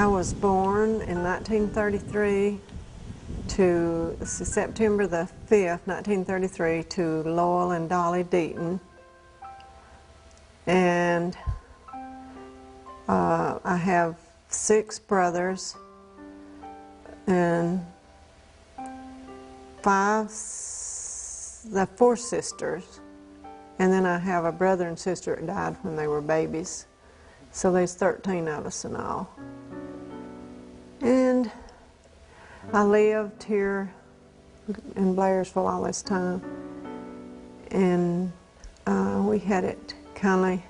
I was born in 1933 to September the 5th, 1933, to Lowell and Dolly Deaton. And I have 6 brothers and 4 sisters. And then I have a brother and sister that died when they were babies. So there's 13 of us in all. And I lived here in Blairsville all this time. And we had it kind of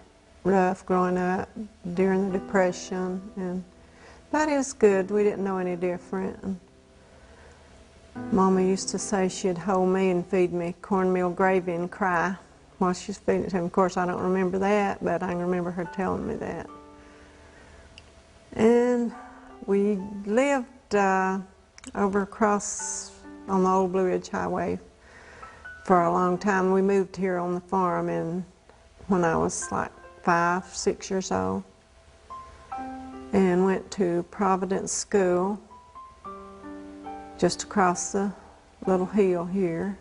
rough growing up during the Depression. But it was good. We didn't know any different. And Mama used to say she'd hold me and feed me cornmeal gravy and cry while she was feeding it to me. Of course, I don't remember that, but I remember her telling me that. And we lived over across on the old Blue Ridge Highway for a long time. We moved here on the farm when I was like 5, 6 years old, and went to Providence School just across the little hill here,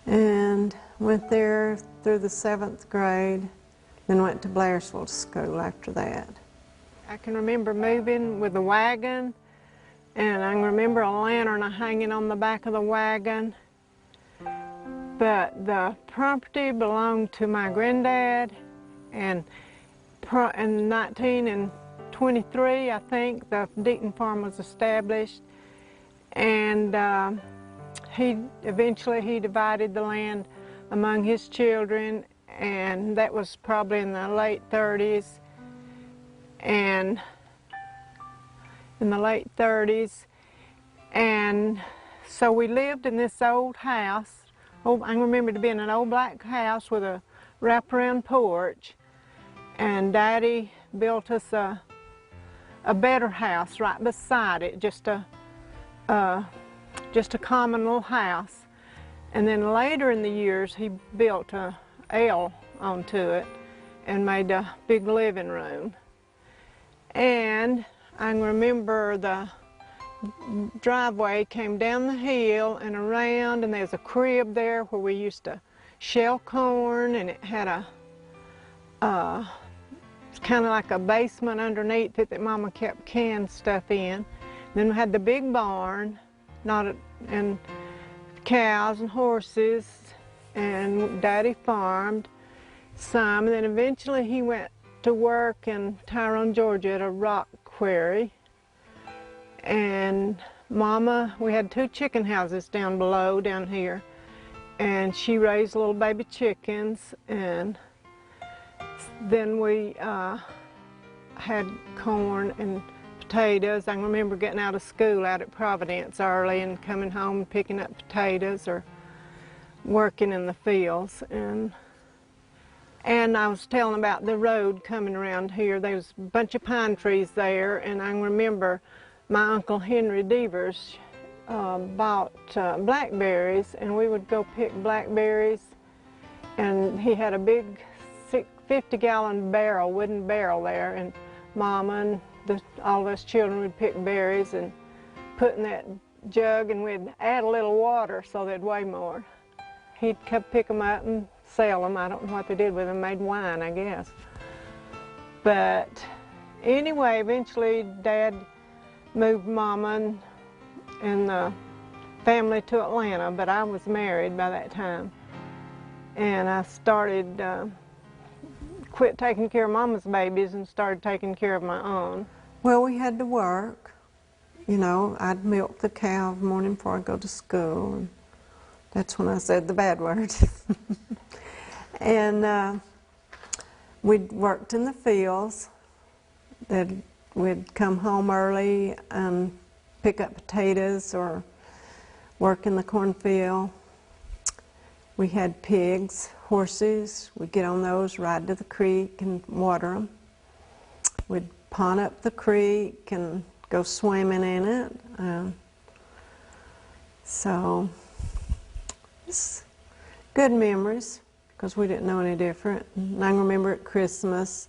and went there through the 7th grade, then went to Blairsville School after that. I can remember moving with a wagon, and I can remember a lantern hanging on the back of the wagon. But the property belonged to my granddad, and in 1923, I think, the Deaton farm was established. And eventually he divided the land among his children, and that was probably in the late 30s. And so we lived in this old house. I remember it being an old black house with a wraparound porch, and Daddy built us a better house right beside it, just a common little house. And then later in the years, he built a L onto it and made a big living room. And I can remember the driveway came down the hill and around, and there's a crib there where we used to shell corn, and it had it's kind of like a basement underneath it that Mama kept canned stuff in. Then we had the big barn, and cows and horses, and Daddy farmed some, and then eventually he went to work in Tyrone, Georgia at a rock quarry. And Mama, we had 2 chicken houses down here, and she raised little baby chickens, and then we had corn and potatoes. I can remember getting out of school out at Providence early and coming home and picking up potatoes or working in the fields. And I was telling about the road coming around here. There was a bunch of pine trees there, and I remember my Uncle Henry Devers bought blackberries, and we would go pick blackberries, and he had a big 50-gallon barrel, wooden barrel there, and Mama and all of us children would pick berries and put in that jug, and we'd add a little water so they'd weigh more. He'd come pick them up and sell them. I don't know what they did with them, made wine, I guess. But anyway, eventually Dad moved Mama and the family to Atlanta, but I was married by that time. And I quit taking care of Mama's babies and started taking care of my own. Well, we had to work. You know, I'd milk the cow in the morning before I go to school. And that's when I said the bad words. And we'd worked in the fields. We'd come home early and pick up potatoes or work in the cornfield. We had pigs, horses. We'd get on those, ride to the creek and water them. We'd pond up the creek and go swimming in it. So it's good memories because we didn't know any different. And I remember at Christmas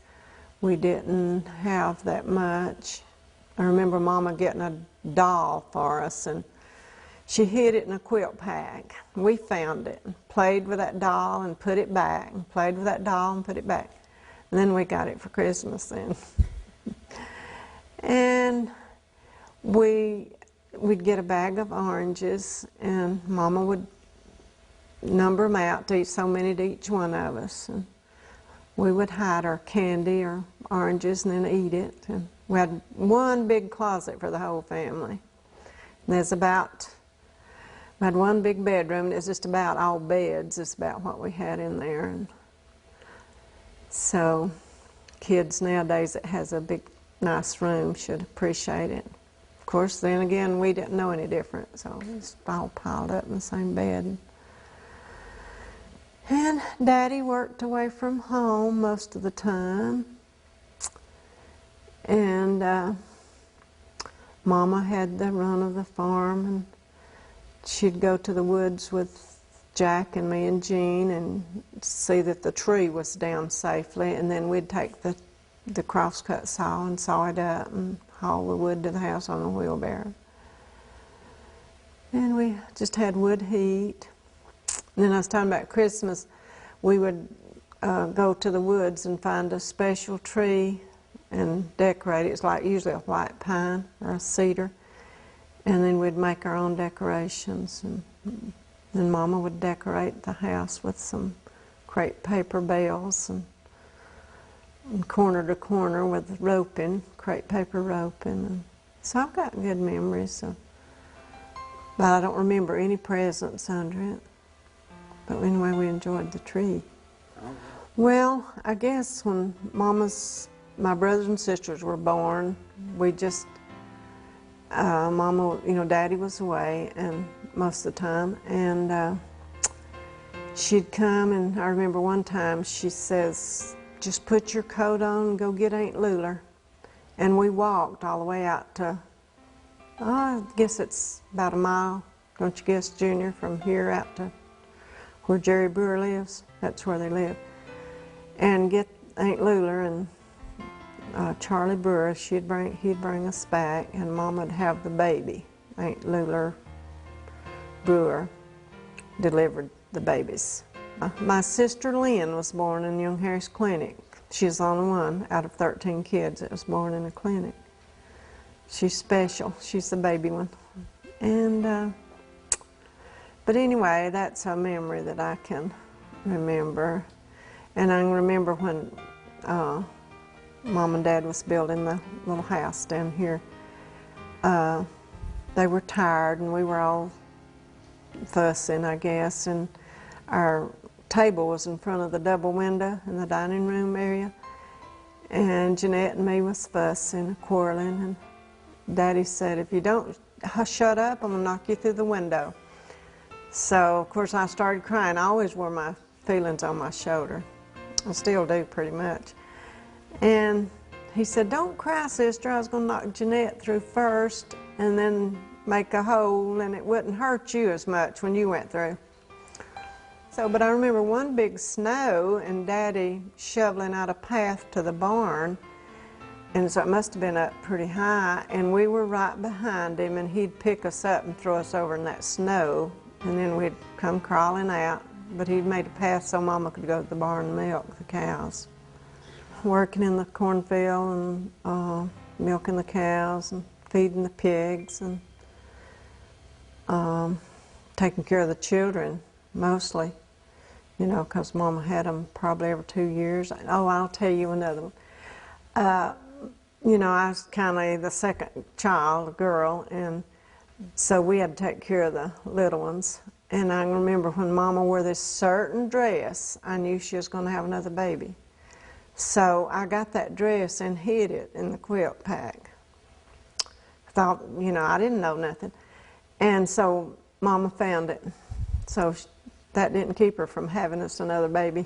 we didn't have that much I remember Mama getting a doll for us, and she hid it in a quilt pack. We found it, and played with that doll and put it back, and played with that doll and put it back. And then we got it for Christmas then. And we'd get a bag of oranges, and Mama would number them out to each, so many to each one of us. And we would hide our candy or oranges and then eat it. And we had one big closet for the whole family. We had one big bedroom. It was just about all beds. It's about what we had in there. And so kids nowadays that has a big, nice room should appreciate it. Of course, then again, we didn't know any different, so it was all piled up in the same bed. And Daddy worked away from home most of the time. And Mama had the run of the farm, and she'd go to the woods with Jack and me and Jean and see that the tree was down safely, and then we'd take the crosscut saw and saw it up and haul the wood to the house on a wheelbarrow. And we just had wood heat. And then I was talking about Christmas, we would go to the woods and find a special tree and decorate it. It's like usually a white pine or a cedar. And then we'd make our own decorations. And then Mama would decorate the house with some crepe paper bells and corner to corner with roping, crepe paper roping. And so I've got good memories of, but I don't remember any presents under it. But anyway, we enjoyed the tree. Well, I guess when my brothers and sisters were born, we just, Mama, Daddy was away and most of the time, and she'd come, and I remember one time she says, just put your coat on and go get Aunt Luler. And we walked all the way out to, I guess it's about a mile, don't you guess, Junior, from here out to where Jerry Brewer lives. That's where they live. And get Aunt Luler and Charlie Brewer, he'd bring us back, and Mom would have the baby. Aunt Luler Brewer delivered the babies. My sister Lynn was born in Young Harris Clinic. She's the only one out of 13 kids that was born in a clinic. She's special. She's the baby one. And but anyway, that's a memory that I can remember. And I remember when Mom and Dad was building the little house down here. They were tired, and we were all fussing, I guess, and our table was in front of the double window in the dining room area, and Jeanette and me was fussing, quarreling, and Daddy said, if you don't shut up, I'm going to knock you through the window. So, of course, I started crying. I always wore my feelings on my shoulder. I still do, pretty much. And he said, don't cry, sister. I was going to knock Jeanette through first and then make a hole, and it wouldn't hurt you as much when you went through. So, but I remember one big snow and Daddy shoveling out a path to the barn, and so it must have been up pretty high, and we were right behind him, and he'd pick us up and throw us over in that snow, and then we'd come crawling out, but he'd made a path so Mama could go to the barn and milk the cows. Working in the cornfield and milking the cows and feeding the pigs and taking care of the children mostly, because Mama had them probably every 2 years. Oh, I'll tell you another one. I was kind of the second child, a girl, and so we had to take care of the little ones. And I remember when Mama wore this certain dress, I knew she was going to have another baby. So I got that dress and hid it in the quilt pack. Thought, I didn't know nothing. And so Mama found it. So that didn't keep her from having us another baby.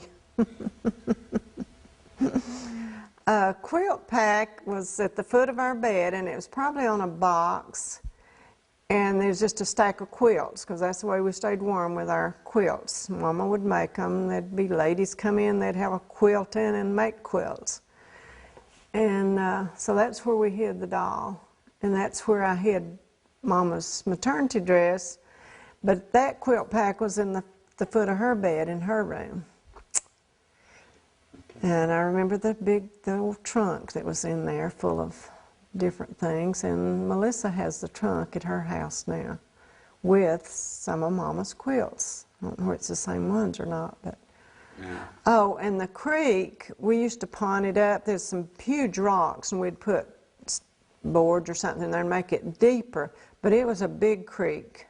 A quilt pack was at the foot of our bed, and it was probably on a box. And there was just a stack of quilts, because that's the way we stayed warm with our quilts. Mama would make them. There'd be ladies come in, they'd have a quilt in and make quilts. And so that's where we hid the doll. and that's where I hid Mama's maternity dress, but that quilt pack was in the foot of her bed in her room. And I remember the old trunk that was in there full of different things, and Melissa has the trunk at her house now with some of Mama's quilts. I don't know if it's the same ones or not, but... Yeah. Oh, and the creek, we used to pawn it up. There's some huge rocks, and we'd put boards or something in there and make it deeper. But it was a big creek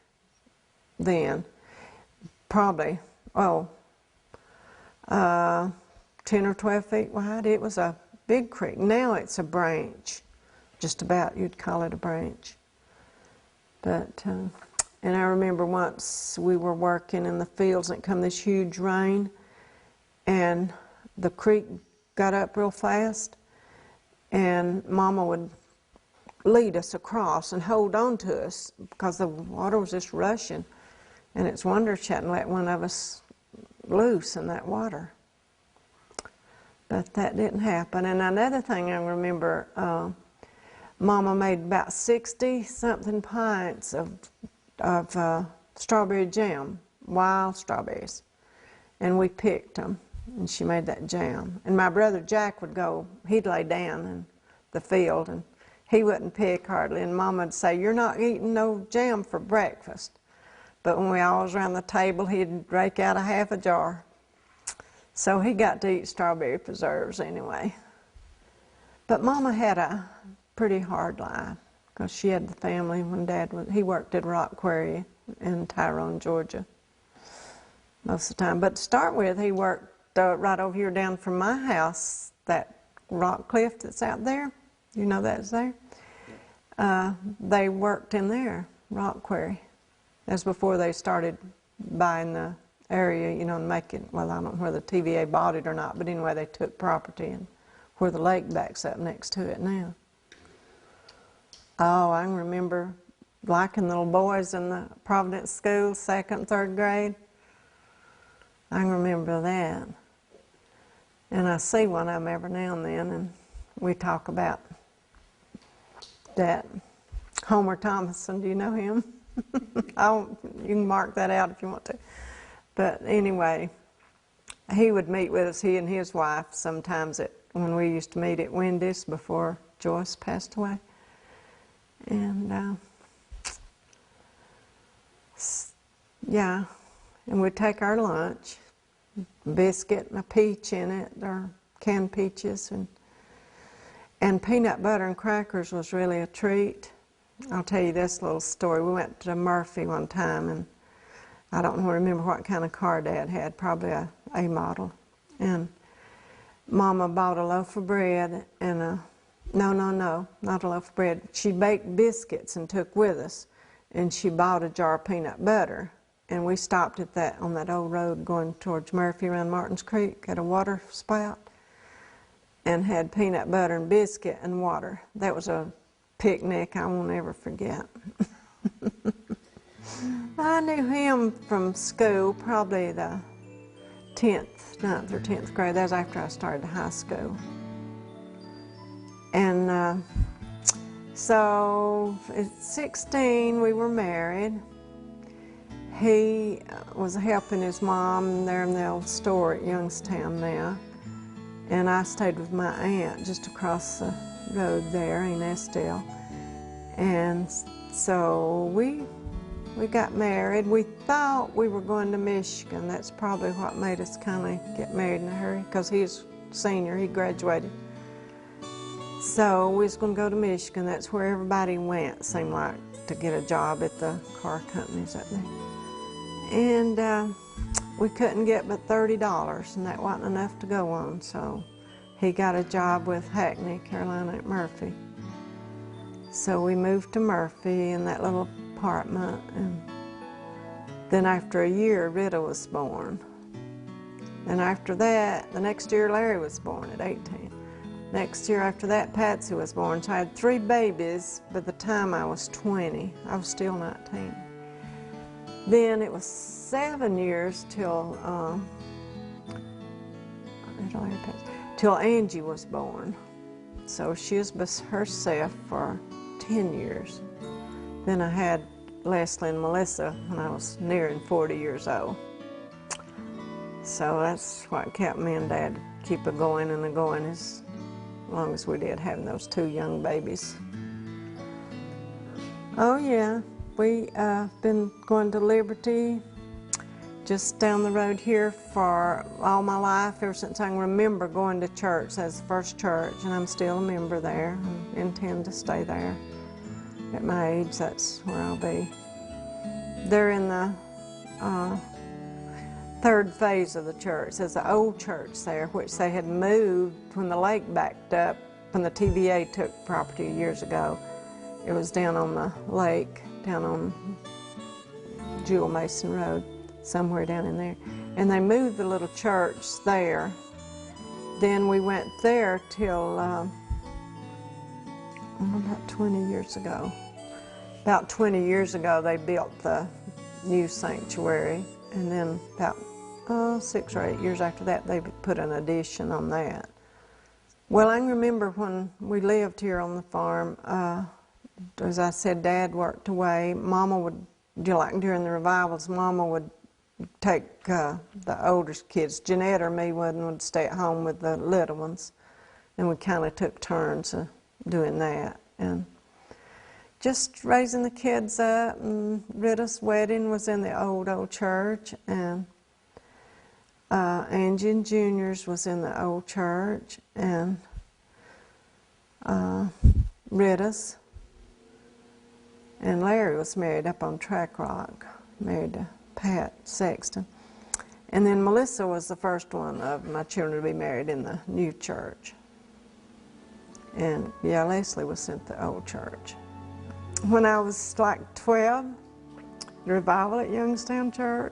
then, probably, 10 or 12 feet wide. It was a big creek. Now it's a branch, just about, you'd call it a branch. But, and I remember once we were working in the fields and it come this huge rain, and the creek got up real fast, and Mama would lead us across and hold on to us because the water was just rushing, and it's a wonder she hadn't let one of us loose in that water. But that didn't happen. And another thing I remember, Mama made about 60-something pints of strawberry jam, wild strawberries, and we picked them. And she made that jam. And my brother Jack would go, he'd lay down in the field, and he wouldn't pick hardly. And Mama would say, "You're not eating no jam for breakfast." But when we all was around the table, he'd rake out a half a jar. So he got to eat strawberry preserves anyway. But Mama had a pretty hard life, because she had the family when Dad was, he worked at a rock quarry in Tyrone, Georgia, most of the time. But to start with, he worked right over here down from my house, that rock cliff that's out there. You know that's there? They worked in there, rock quarry. That's before they started buying the area, you know, and making, well, I don't know whether the TVA bought it or not, but anyway, they took property and where the lake backs up next to it now. Oh, I can remember liking the little boys in the Providence school, 2nd, 3rd grade. I can remember that. And I see one of them every now and then, and we talk about that. Homer Thomason, do you know him? You can mark that out if you want to. But anyway, he would meet with us, he and his wife, sometimes when we used to meet at Wendy's before Joyce passed away. And yeah, and we'd take our lunch, biscuit and a peach in it, or canned peaches, and peanut butter and crackers was really a treat. I'll tell you this little story. We went to Murphy one time, and I don't remember what kind of car Dad had, probably a model. And Mama bought a loaf of bread and no, not a loaf of bread. She baked biscuits and took with us, and she bought a jar of peanut butter. And we stopped at on that old road going towards Murphy around Martins Creek at a water spout, and had peanut butter and biscuit and water. That was a picnic I won't ever forget. I knew him from school, probably the 9th or 10th grade. That was after I started high school. And so at 16 we were married. He was helping his mom there in the old store at Youngstown now. And I stayed with my aunt just across the road there in Estelle. And so we got married. We thought we were going to Michigan. That's probably what made us kind of get married in a hurry, because he was senior, he graduated. So we was going to go to Michigan. That's where everybody went, seemed like, to get a job at the car companies up there. And we couldn't get but $30, and that wasn't enough to go on. So he got a job with Hackney, Carolina at Murphy. So we moved to Murphy in that little apartment, and then after a year, Rita was born. And after that, the next year, Larry was born at 18. Next year after that, Patsy was born. So I had 3 babies by the time I was 20. I was still 19. Then it was 7 years till Angie was born. So she was by herself for 10 years. Then I had Leslie and Melissa when I was nearing 40 years old. So that's what kept me and Dad keep a going and a going as long as we did, having those 2 young babies. Oh yeah, we been going to Liberty just down the road here for all my life, ever since I can remember going to church. That's the first church, and I'm still a member there. I intend to stay there. At my age, that's where I'll be. They're in the 3rd phase of the church. There's the old church there, which they had moved when the lake backed up, when the TVA took property years ago. It was down on the lake, down on Jewel Mason Road, somewhere down in there. And they moved the little church there. Then we went there till about 20 years ago. About 20 years ago, they built the new sanctuary, and then about 6 or 8 years after that, they put an addition on that. Well, I can remember when we lived here on the farm, as I said, Dad worked away. Mama would, like during the revivals, Mama would take the older kids. Jeanette or me would stay at home with the little ones, and we kind of took turns doing that. And just raising the kids up, and Rita's wedding was in the old church, and Angie and Junior's was in the old church, and Rita's. And Larry was married up on Track Rock, married to Pat Sexton. And then Melissa was the first one of my children to be married in the new church. And yeah, Leslie was sent to the old church. When I was like 12, the revival at Youngstown Church.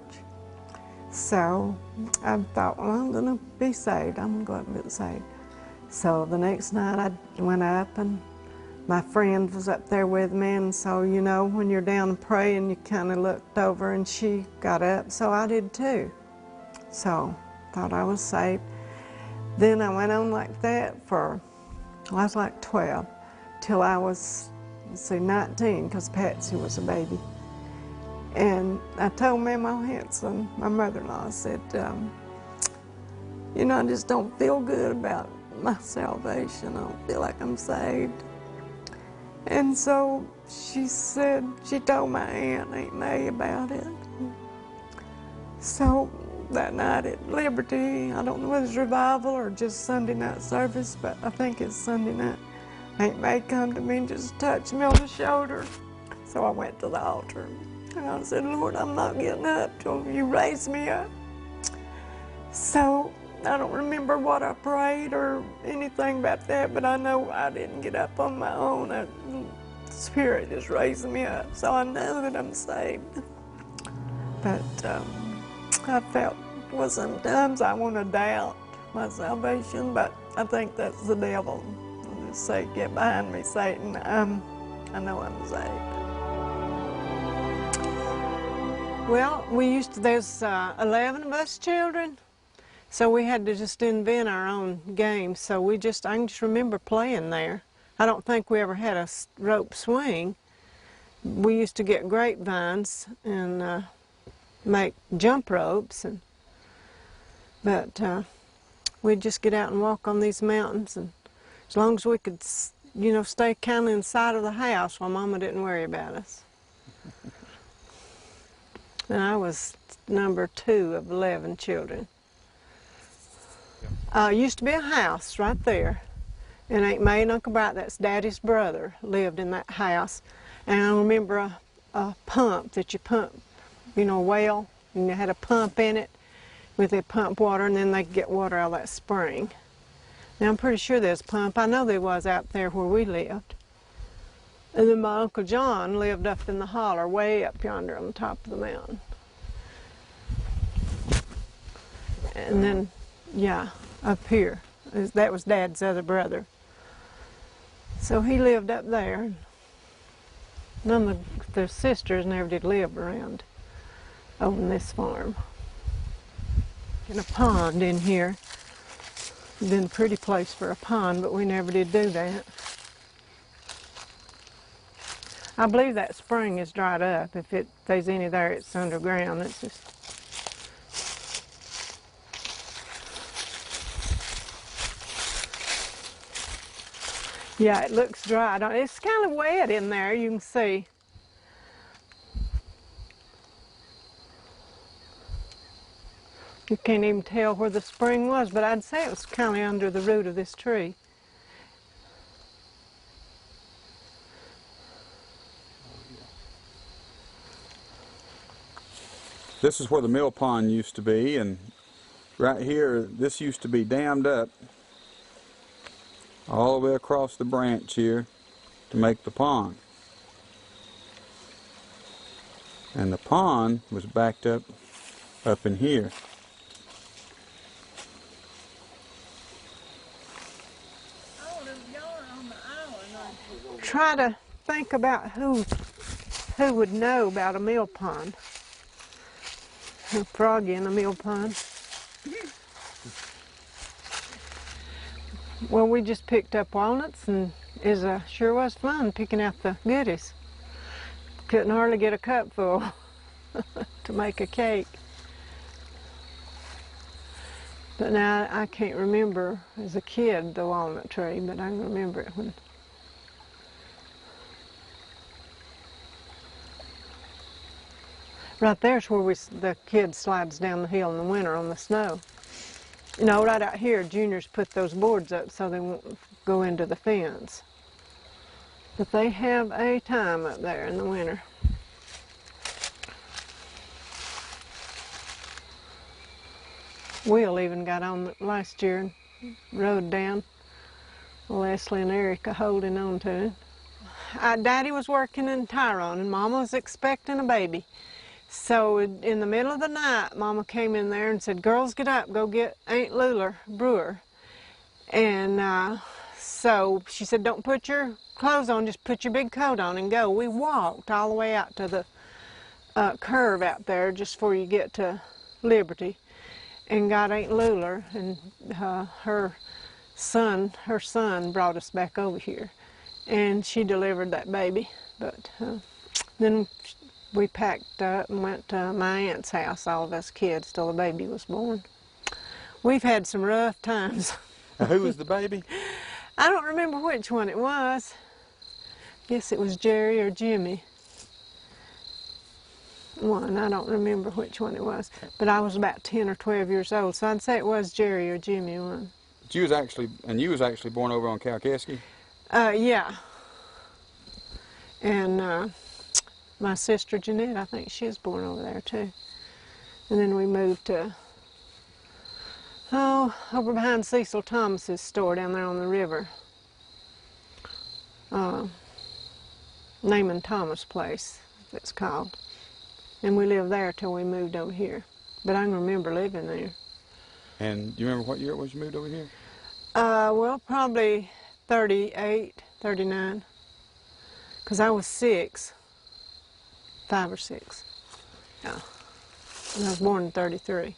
So I thought, well, I'm going to be saved. I'm going to go up and get saved. So the next night I went up, and my friend was up there with me, and so, you know, when you're down praying, you kind of looked over, and she got up, so I did too. So thought I was saved. Then I went on like that for, I was like 12, till I was, let's see, 19, because Patsy was a baby. And I told Mama Henson, my mother-in-law, I said, you know, I just don't feel good about my salvation. I don't feel like I'm saved. And so she said, she told my Aunt May about it. So that night at Liberty, I don't know whether it's revival or just Sunday night service, but I think it's Sunday night, Aunt May come to me and just touched me on the shoulder. So I went to the altar, and I said, Lord, I'm not getting up till you raise me up. So I don't remember what I prayed or anything about that, but I know I didn't get up on my own. The Spirit just raised me up, so I know that I'm saved. But I felt, well, sometimes I want to doubt my salvation, but I think that's the devil. I'll just say, get behind me, Satan. I know I'm saved. Well, there's 11 of us children, so we had to just invent our own games. So I can just remember playing there. I don't think we ever had a rope swing. We used to get grapevines and make jump ropes, but we'd just get out and walk on these mountains, and as long as we could, you know, stay kind of inside of the house while Mama didn't worry about us. And I was number 2 of 11 children. Used to be a house right there, and Aunt May and Uncle Bright, that's Daddy's brother, lived in that house. And I remember a pump that you pump, you know, a well, and you had a pump in it with they pump water, and then they could get water out of that spring. Now I'm pretty sure there's a pump. I know there was out there where we lived. And then my Uncle John lived up in the holler, way up yonder on the top of the mountain. And then, yeah, up here. That was Dad's other brother. So he lived up there. None of the sisters never did live around on this farm. And a pond in here. Been a pretty place for a pond, but we never did do that. I believe that spring is dried up. If there's any there, it's underground. It's just. Yeah, it looks dry. It's kind of wet in there, you can see. You can't even tell where the spring was, but I'd say it was kind of under the root of this tree. This is where the mill pond used to be, and right here, this used to be dammed up all the way across the branch here to make the pond. And the pond was backed up in here. Try to think about who would know about a mill pond. A frog in a mill pond. Well, we just picked up walnuts, and sure was fun picking out the goodies. Couldn't hardly get a cup full to make a cake. But now I can't remember as a kid the walnut tree, but I can remember it when. Right there's where the kid slides down the hill in the winter on the snow. You know, right out here, juniors put those boards up so they won't go into the fence. But they have a time up there in the winter. Will even got on last year and rode down. Leslie and Erica holding on to it. Daddy was working in Tyrone and Mama was expecting a baby. So in the middle of the night, Mama came in there and said, "Girls, get up, go get Aunt Lula Brewer." And so she said, "Don't put your clothes on, just put your big coat on and go." We walked all the way out to the curve out there just before you get to Liberty and got Aunt Lula, and her son brought us back over here. And she delivered that baby. But then we packed up and went to my aunt's house, all of us kids, till the baby was born. We've had some rough times. Who was the baby? I don't remember which one it was. Guess it was Jerry or Jimmy. I don't remember which one it was. But I was about 10 or 12 years old, so I'd say it was Jerry or Jimmy one. But you was actually born over on Kalkaski? Yeah. And my sister Jeanette, I think she was born over there too. And then we moved to, over behind Cecil Thomas's store down there on the river. Naaman Thomas place, it's called. And we lived there till we moved over here. But I can remember living there. And do you remember what year it was you moved over here? Well, probably 38, 39. Because I was 5 or 6. Yeah. And I was born in 33.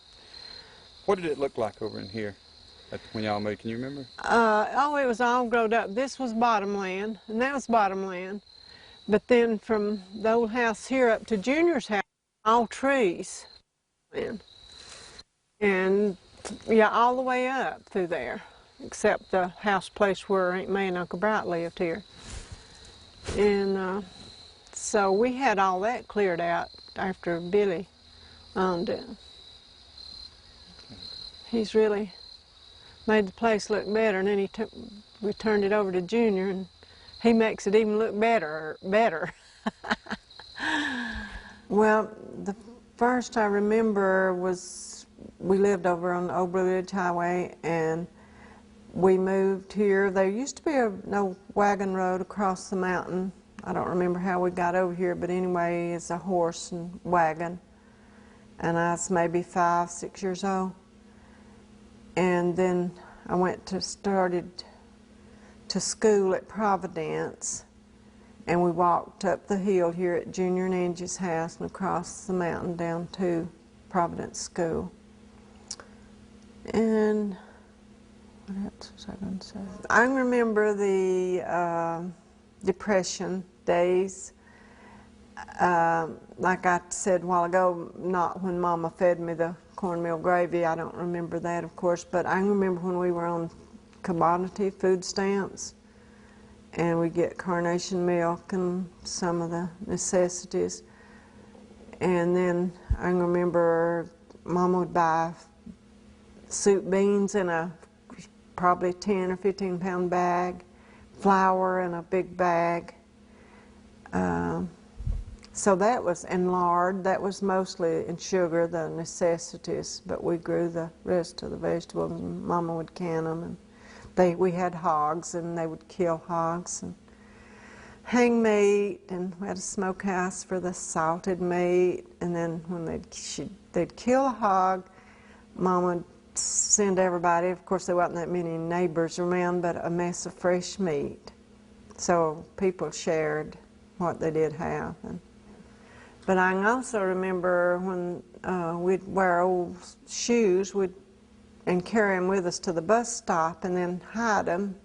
What did it look like over in here when y'all moved? Can you remember? It was all growed up. This was bottomland, and that was bottomland. But then from the old house here up to Junior's house, all trees. And yeah, all the way up through there, except the house place where Aunt May and Uncle Bright lived here. And so we had all that cleared out after Billy owned it. He's really made the place look better, and then we turned it over to Junior, and he makes it even look better. Well, the first I remember was we lived over on the Old Blue Ridge Highway, and we moved here. There used to be no wagon road across the mountain. I don't remember how we got over here, but anyway, it's a horse and wagon. And I was maybe 5, 6 years old. And then I started to school at Providence, and we walked up the hill here at Junior and Angie's house and across the mountain down to Providence School. And what else was I going to say? I remember the Depression days, like I said a while ago, not when Mama fed me the cornmeal gravy. I don't remember that, of course, but I remember when we were on commodity food stamps, and we get carnation milk and some of the necessities. And then I remember Mama would buy soup beans in a probably 10 or 15 pound bag, flour in a big bag. So that was, and lard, that was mostly, in sugar, the necessities, but we grew the rest of the vegetables, and Mama would can them. And we had hogs, and they would kill hogs and hang meat, and we had a smokehouse for the salted meat. And then when they'd kill a hog, Mama would send everybody, of course there wasn't that many neighbors around, but a mess of fresh meat. So people shared what they did have. But I can also remember when we'd wear old shoes and carry them with us to the bus stop, and then hide them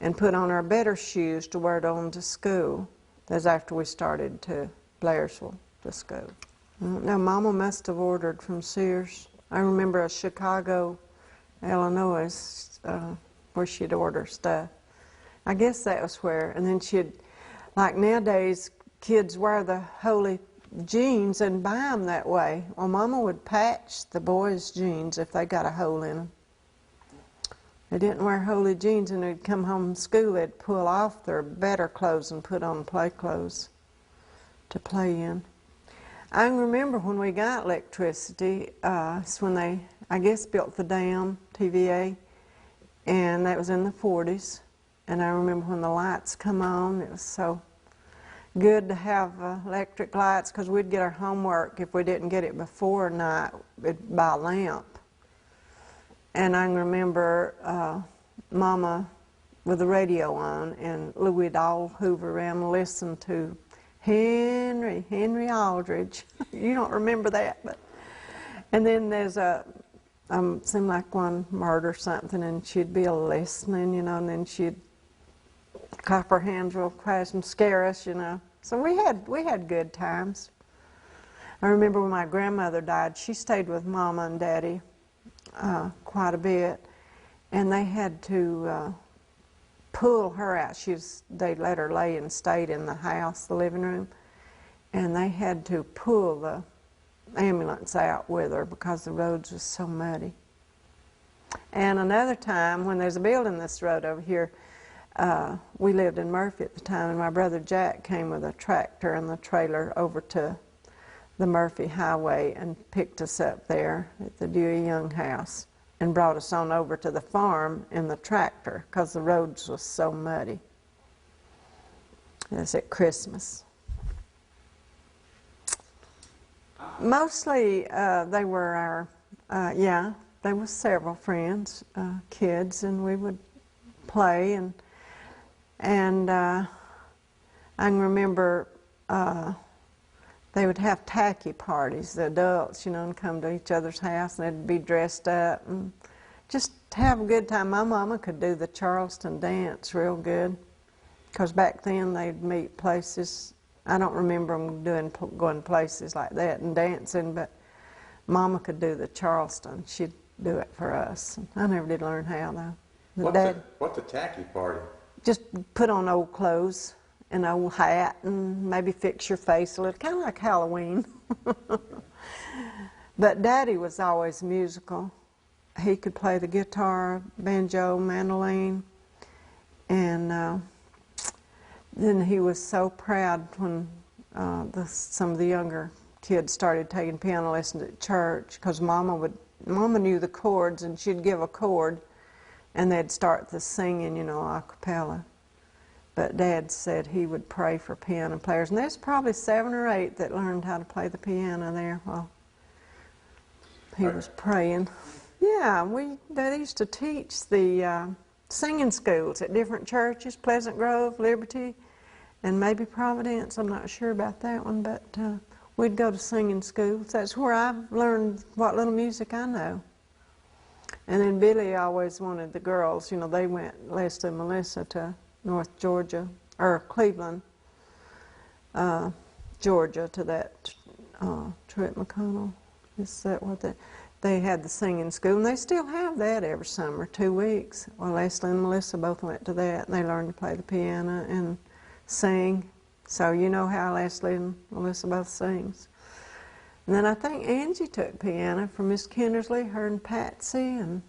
and put on our better shoes to wear it on to school. That's after we started to Blairsville to school. Now, Mama must have ordered from Sears. I remember a Chicago, Illinois, where she'd order stuff. I guess that was where. And then she'd, like nowadays, kids wear the Holy jeans and buy them that way. Well, Mama would patch the boys' jeans if they got a hole in them. They didn't wear Holy jeans, and they'd come home from school, they'd pull off their better clothes and put on play clothes to play in. I remember when we got electricity, it's when they, I guess, built the dam, TVA, and that was in the 40s. And I remember when the lights come on, it was so good to have electric lights, because we'd get our homework, if we didn't get it before night, by lamp. And I remember Mama with the radio on, and we'd all hoover around and listen to Henry Aldridge. You don't remember that, but. And then there's seemed like one murder or something, and she'd be listening, you know, and then she'd clap her hands real fast and scare us, you know. So we had good times. I remember when my grandmother died, she stayed with Mama and Daddy quite a bit, and they had to pull her out. They let her lay and stayed in the house, the living room, and they had to pull the ambulance out with her because the roads was so muddy. And another time, when there's a building this road over here, we lived in Murphy at the time, and my brother Jack came with a tractor and the trailer over to the Murphy Highway and picked us up there at the Dewey Young house and brought us on over to the farm in the tractor because the roads was so muddy. That's at Christmas. Mostly they were our, there was several friends, kids, and we would play, and I can remember they would have tacky parties, the adults, you know, and come to each other's house, and they'd be dressed up and just have a good time. My mama could do the Charleston dance real good, because back then they'd meet places. I don't remember them going places like that and dancing, but Mama could do the Charleston. She'd do it for us. I never did learn how, though. What's a tacky party? Just put on old clothes, an old hat, and maybe fix your face a little, kind of like Halloween. But Daddy was always musical. He could play the guitar, banjo, mandolin, and then he was so proud when some of the younger kids started taking piano lessons at church, because Mama knew the chords, and she'd give a chord, and they'd start the singing, you know, a cappella. But Dad said he would pray for piano players, and there's probably 7 or 8 that learned how to play the piano there while he was praying. Yeah, they used to teach the singing schools at different churches, Pleasant Grove, Liberty, and maybe Providence. I'm not sure about that one, but we'd go to singing schools. That's where I learned what little music I know. And then Billy always wanted the girls, you know, they went, Leslie and Melissa, to North Georgia, or Cleveland, Georgia, to that Truett McConnell. Is that what they had the singing school, and they still have that every summer, 2 weeks. Well, Leslie and Melissa both went to that, and they learned to play the piano and sing. So you know how Leslie and Melissa both sings. And then I think Angie took piano from Miss Kindersley, her and Patsy, and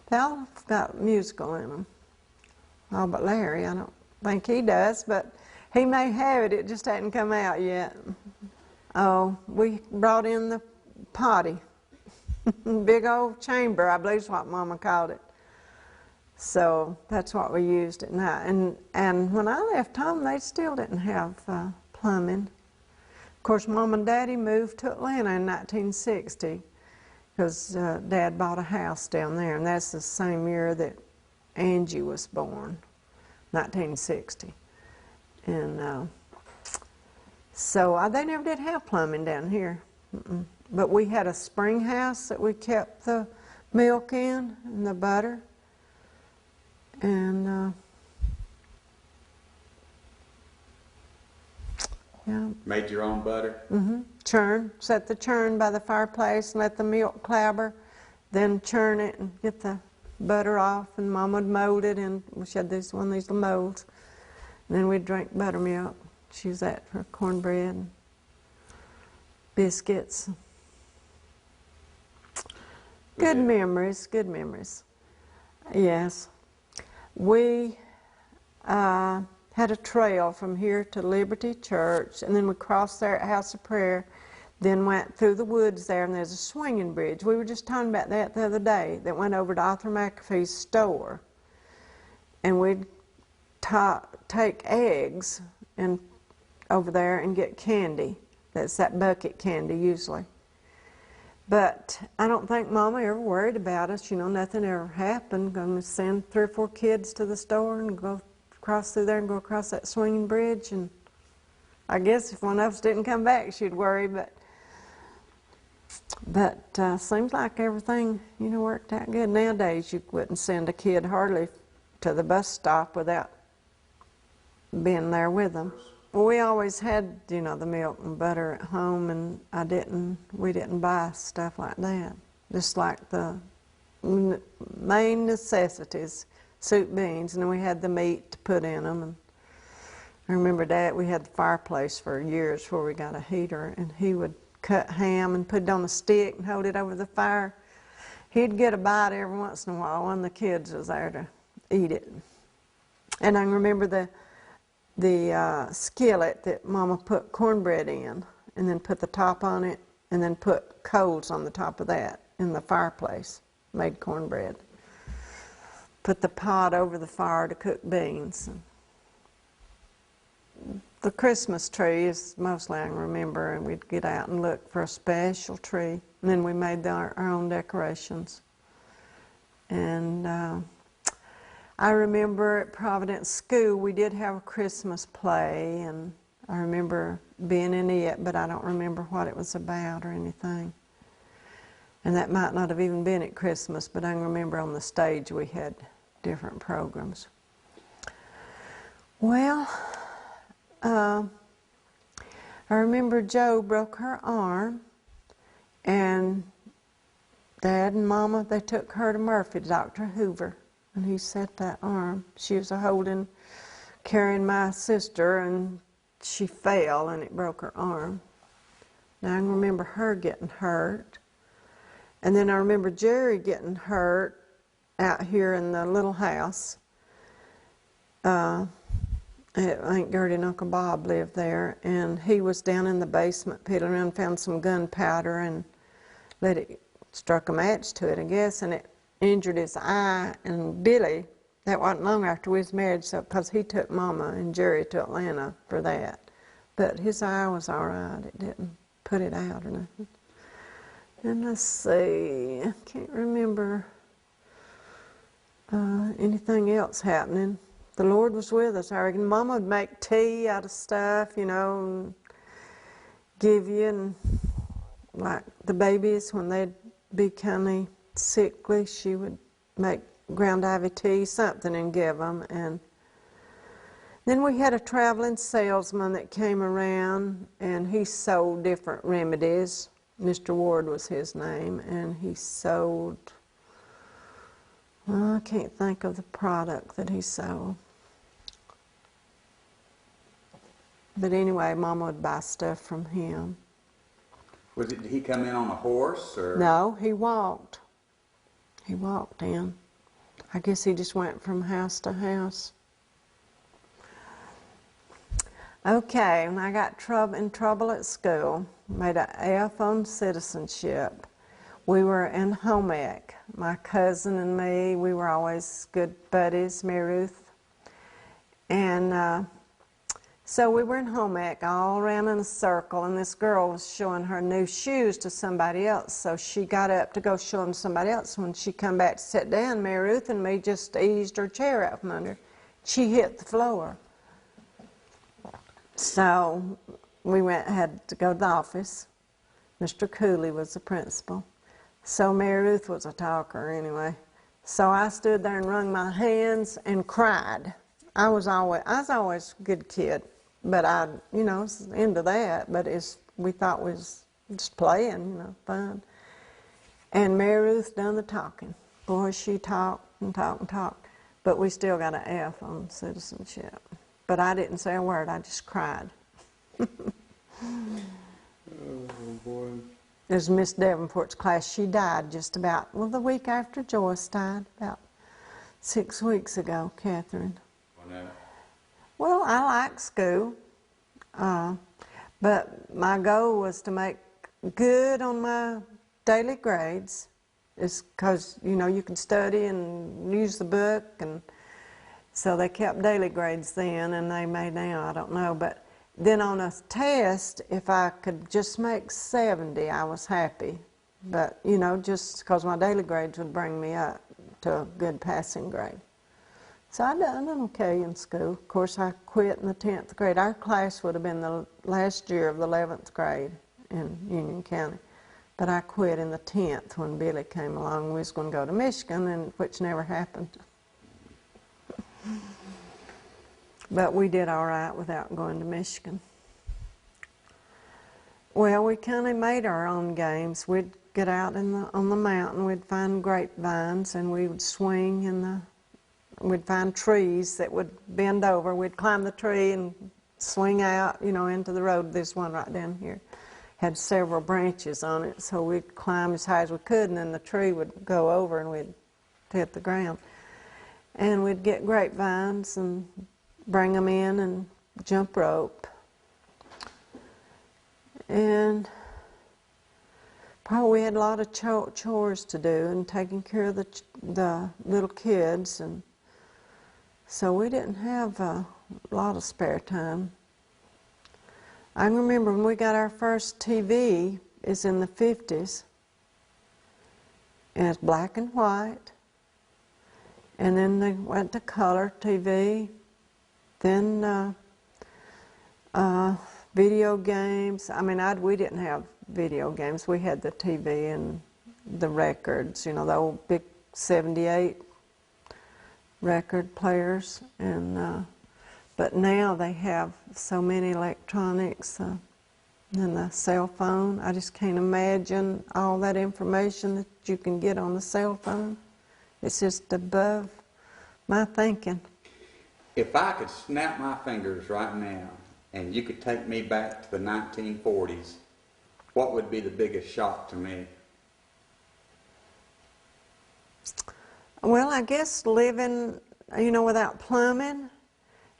they all got musical in them. Oh, but Larry, I don't think he does, but he may have it, it just hadn't come out yet. Oh, we brought in the potty. Big old chamber, I believe is what Mama called it. So that's what we used at night. And when I left home, they still didn't have plumbing. Of course, Mom and Daddy moved to Atlanta in 1960 because Dad bought a house down there, and that's the same year that Angie was born, 1960. And so they never did have plumbing down here. But we had a spring house that we kept the milk in and the butter. And yeah. Made your own butter? Churn. Set the churn by the fireplace and let the milk clabber. Then churn it and get the butter off. And Mom would mold it, and she had one of these little molds. And then we'd drink buttermilk. She used that for cornbread and biscuits. Good memories, good memories. Yes. We had a trail from here to Liberty Church, and then we crossed there at House of Prayer, then went through the woods there, and there's a swinging bridge. We were just talking about that the other day, that went over to Arthur McAfee's store. And we'd take eggs and over there and get candy. That's that bucket candy usually. But I don't think Mama ever worried about us. You know, nothing ever happened. Going to send 3 or 4 kids to the store and go across through there and go across that swinging bridge. And I guess if one of us didn't come back, she'd worry. But seems like everything, you know, worked out good. Nowadays, you wouldn't send a kid hardly to the bus stop without being there with them. Well, we always had, you know, the milk and butter at home, and we didn't buy stuff like that. Just like the main necessities, soup, beans, and then we had the meat to put in them. And I remember Dad, we had the fireplace for years before we got a heater, and he would cut ham and put it on a stick and hold it over the fire. He'd get a bite every once in a while when the kids was there to eat it. And I remember the skillet that Mama put cornbread in, and then put the top on it, and then put coals on the top of that in the fireplace, made cornbread. Put the pot over the fire to cook beans. The Christmas tree is mostly I can remember, and we'd get out and look for a special tree, and then we made our own decorations. And I remember at Providence School we did have a Christmas play, and I remember being in it, but I don't remember what it was about or anything. And that might not have even been at Christmas, but I can remember on the stage we had different programs. Well, I remember Jo broke her arm, and Dad and Mama, they took her to Murphy, to Dr. Hoover. And he set that arm. She was carrying my sister, and she fell, and it broke her arm. Now I can remember her getting hurt. And then I remember Jerry getting hurt out here in the little house. Aunt Gertie and Uncle Bob lived there, and he was down in the basement piddling around, found some gunpowder and struck a match to it, I guess, and it injured his eye. And Billy, that wasn't long after we was married, so because he took Mama and Jerry to Atlanta for that. But his eye was all right. It didn't put it out or nothing. And let's see, I can't remember anything else happening. The Lord was with us. I reckon Mama would make tea out of stuff, you know, and give you, and like the babies, when they'd be kind of sickly, she would make ground ivy tea, something, and give them. And Then we had a traveling salesman that came around, and he sold different remedies. Mr. Ward was his name, and he sold, well, I can't think of the product that he sold. But anyway, Mama would buy stuff from him. Did he come in on a horse, or? No, he walked. He walked in. I guess he just went from house to house. Okay, when I got in trouble at school, made an F on citizenship. We were in home ec. My cousin and me, we were always good buddies, Mary Ruth. And so we were in home ec, all around in a circle, and this girl was showing her new shoes to somebody else. So she got up to go show them to somebody else. When she come back to sit down, Mary Ruth and me just eased her chair out from under her. She hit the floor. So we had to go to the office. Mr. Cooley was the principal. So Mary Ruth was a talker anyway. So I stood there and wrung my hands and cried. I was always a good kid, but I, was into that. But we thought we was just playing, fun. And Mary Ruth done the talking. Boy, she talked and talked and talked. But we still got an F on citizenship. But I didn't say a word. I just cried. Oh boy. It was Miss Davenport's class. She died just about, the week after Joyce died, about 6 weeks ago, Catherine. Well, I like school, but my goal was to make good on my daily grades. It's because, you could study and use the book, and so they kept daily grades then, and they may now, I don't know. But then on a test, if I could just make 70, I was happy. But, just because my daily grades would bring me up to a good passing grade. So I done okay in school. Of course, I quit in the 10th grade. Our class would have been the last year of the 11th grade in Union County. But I quit in the 10th when Billy came along. We was going to go to Michigan, which never happened. But we did all right without going to Michigan. Well, we kind of made our own games. We'd get out on the mountain. We'd find grapevines, and we would swing we'd find trees that would bend over. We'd climb the tree and swing out, into the road. There's one right down here. Had several branches on it, so we'd climb as high as we could, and then the tree would go over and we'd hit the ground. And we'd get grapevines and bring them in and jump rope. And probably we had a lot of chores to do and taking care of the little kids, and so we didn't have a lot of spare time. I remember when we got our first TV, it's in the 50s, and it's black and white, and then they went to color TV, then video games. I mean, we didn't have video games. We had the TV and the records, the old big 78 record players, and but now they have so many electronics and the cell phone. I just can't imagine all that information that you can get on the cell phone. It's just above my thinking. If I could snap my fingers right now and you could take me back to the 1940s, what would be the biggest shock to me? Well, I guess living, without plumbing,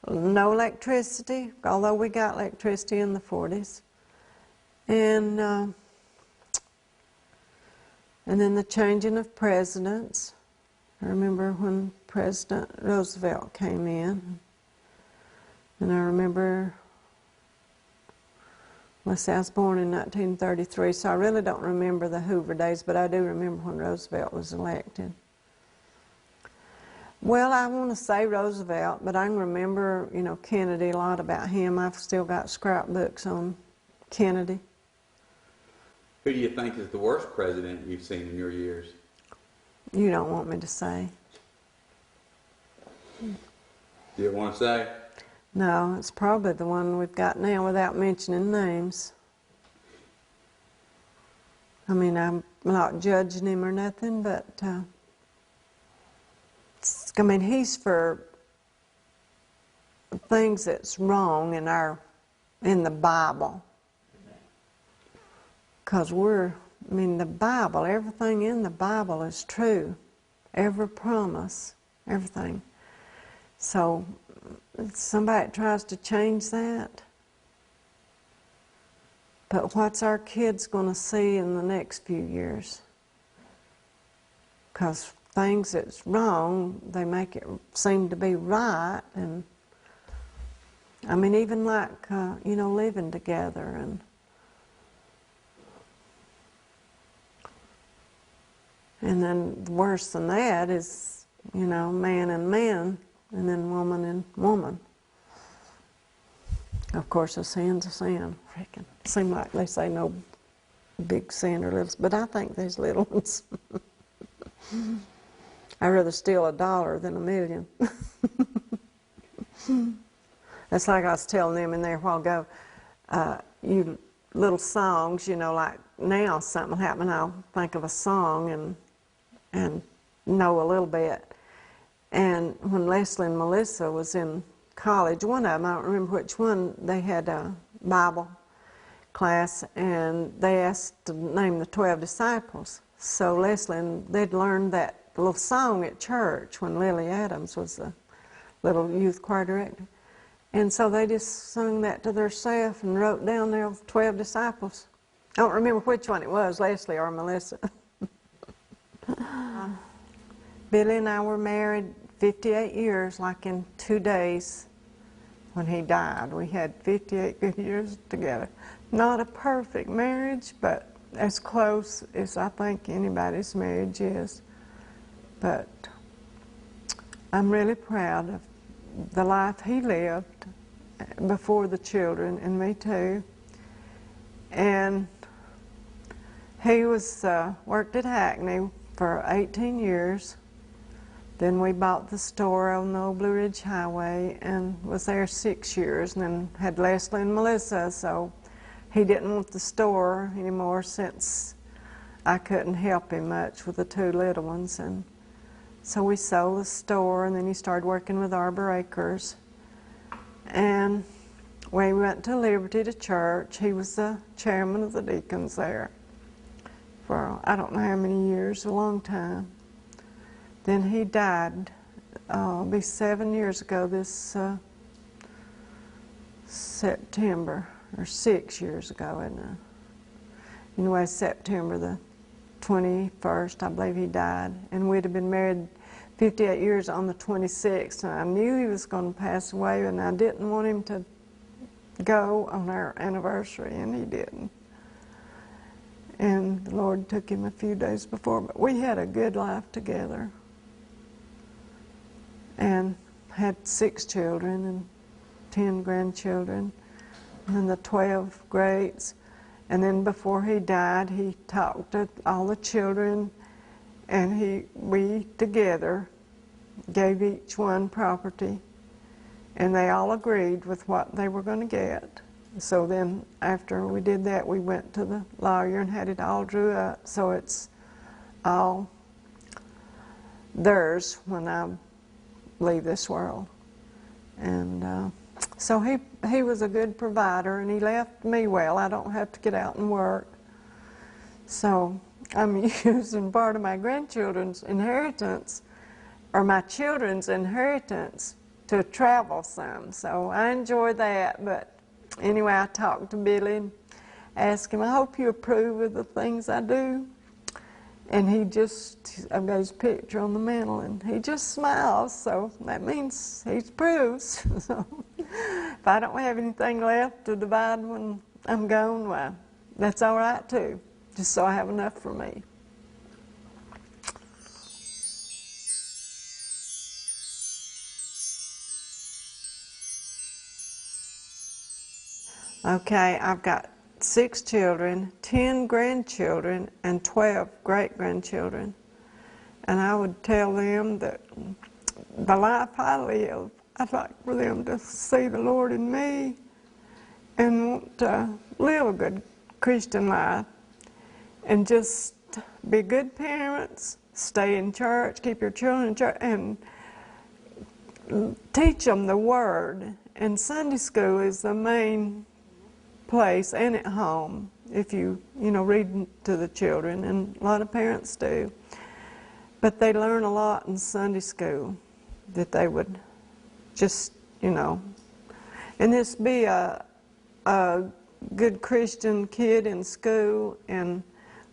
no electricity, although we got electricity in the 40s. And then the changing of presidents. I remember when President Roosevelt came in, and I remember, let's say I was born in 1933, so I really don't remember the Hoover days, but I do remember when Roosevelt was elected. Well, I want to say Roosevelt, but I can remember, Kennedy, a lot about him. I've still got scrapbooks on Kennedy. Who do you think is the worst president you've seen in your years? You don't want me to say. You want to say? No, it's probably the one we've got now without mentioning names. I mean, I'm not judging him or nothing, but I mean, he's for things that's wrong in the Bible. Because I mean, the Bible, everything in the Bible is true. Every promise, everything. So, if somebody tries to change that, but what's our kids going to see in the next few years? Because things that's wrong, they make it seem to be right, and I mean, even like, you know, living together, and then worse than that is, you know, man and man, and then woman and woman. Of course, a sin's a sin. Freaking seem like they say no big sin or little, but I think there's little ones. I'd rather steal $1 than 1,000,000. That's like I was telling them in there a while ago. You little songs, you know, like now something will happen, I'll think of a song and know a little bit. And when Leslie and Melissa was in college, one of them, I don't remember which one, they had a Bible class, and they asked to name the 12 disciples. So Leslie, and they'd learned that little song at church when Lily Adams was the little youth choir director. And so they just sung that to themselves and wrote down their 12 disciples. I don't remember which one it was, Leslie or Melissa. Billy and I were married 58 years, like in 2 days when he died. We had 58 good years together. Not a perfect marriage, but as close as I think anybody's marriage is. But I'm really proud of the life he lived before the children, and me too. And he was worked at Hackney for 18 years. Then we bought the store on the old Blue Ridge Highway and was there 6 years, and then had Leslie and Melissa, so he didn't want the store anymore since I couldn't help him much with the 2 little ones. And so we sold the store, and then he started working with Arbor Acres. And we went to Liberty to church. He was the chairman of the deacons there for I don't know how many years, a long time. Then he died, it'll be 7 years ago this September, or 6 years ago, isn't it? Anyway, September the 21st, I believe he died. And we'd have been married 58 years on the 26th. And I knew he was going to pass away, and I didn't want him to go on our anniversary, and he didn't. And the Lord took him a few days before, but we had a good life together. And had 6 children and 10 grandchildren, and then the 12 greats. And then before he died, he talked to all the children, and we together gave each one property, and they all agreed with what they were going to get. So then after we did that, we went to the lawyer and had it all drew up, so it's all theirs when I leave this world. And so he was a good provider, and he left me well. I don't have to get out and work. So I'm using part of my grandchildren's inheritance, or my children's inheritance, to travel some. So I enjoy that. But anyway, I talked to Billy and asked him, I hope you approve of the things I do. And I've got his picture on the mantle, and he just smiles, so that means he approves. So if I don't have anything left to divide when I'm gone, well, that's all right too, just so I have enough for me. Okay, I've got 6 children, 10 grandchildren, and 12 great-grandchildren. And I would tell them that the life I live I'd like for them to see the Lord in me and want to live a good Christian life and just be good parents, stay in church, keep your children in church, and teach them the Word. And Sunday school is the main place, and at home, if you read to the children, and a lot of parents do. But they learn a lot in Sunday school that they would just, and just be a good Christian kid in school and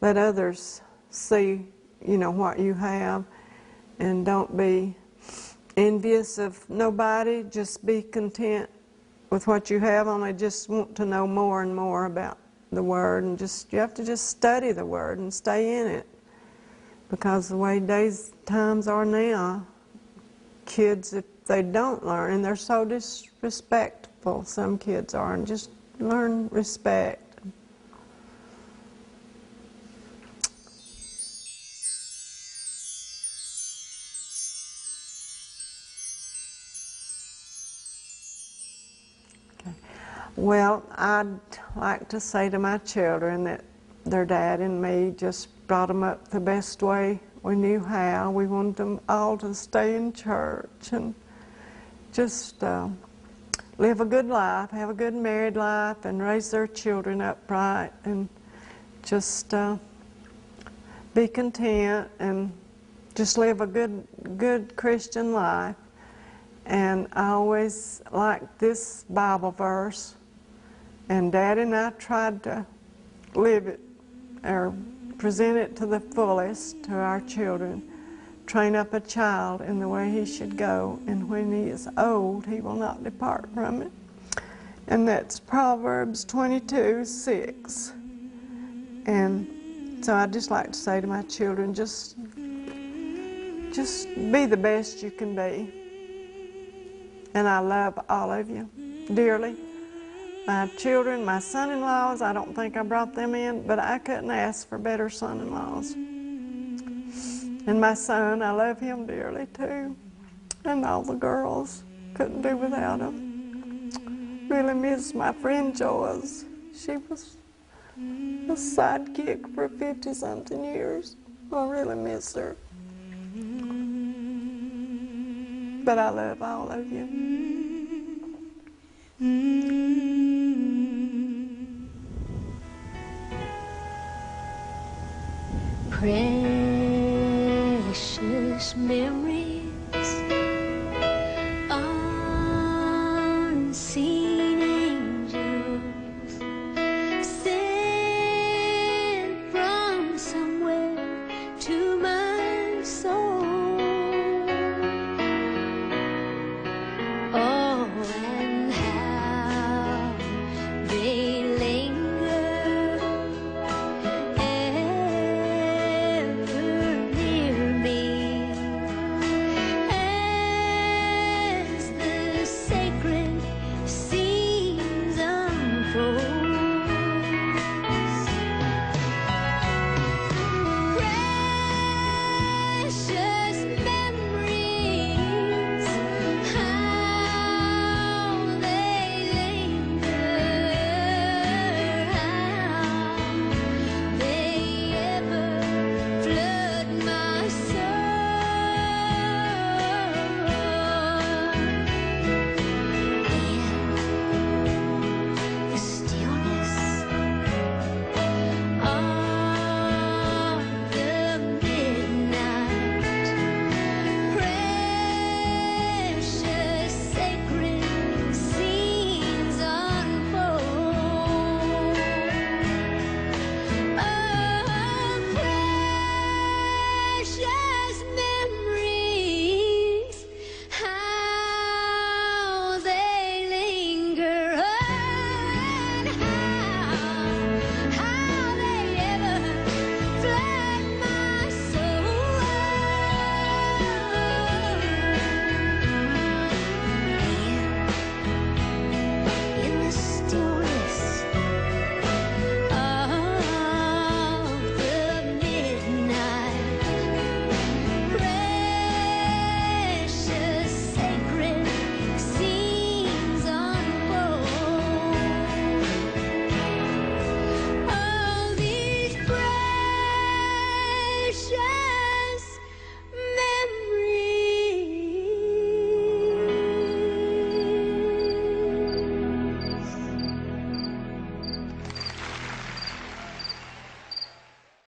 let others see, what you have, and don't be envious of nobody. Just be content with what you have, only just want to know more and more about the Word, and you have to just study the Word and stay in it, because the way times are now, kids, if they don't learn, and they're so disrespectful, some kids are, and just learn respect. Well, I'd like to say to my children that their dad and me just brought them up the best way we knew how. We wanted them all to stay in church and just live a good life, have a good married life, and raise their children up right, and just be content and just live a good Christian life. And I always liked this Bible verse, and Dad and I tried to live it or present it to the fullest to our children. Train up a child in the way he should go, and when he is old, he will not depart from it. And that's Proverbs 22:6. And so I'd just like to say to my children, just be the best you can be. And I love all of you dearly. My children, my son-in-laws, I don't think I brought them in, but I couldn't ask for better son-in-laws. And my son, I love him dearly too. And all the girls, couldn't do without them. Really miss my friend Joyce. She was a sidekick for 50-something years. I really miss her. But I love all of you. Precious memories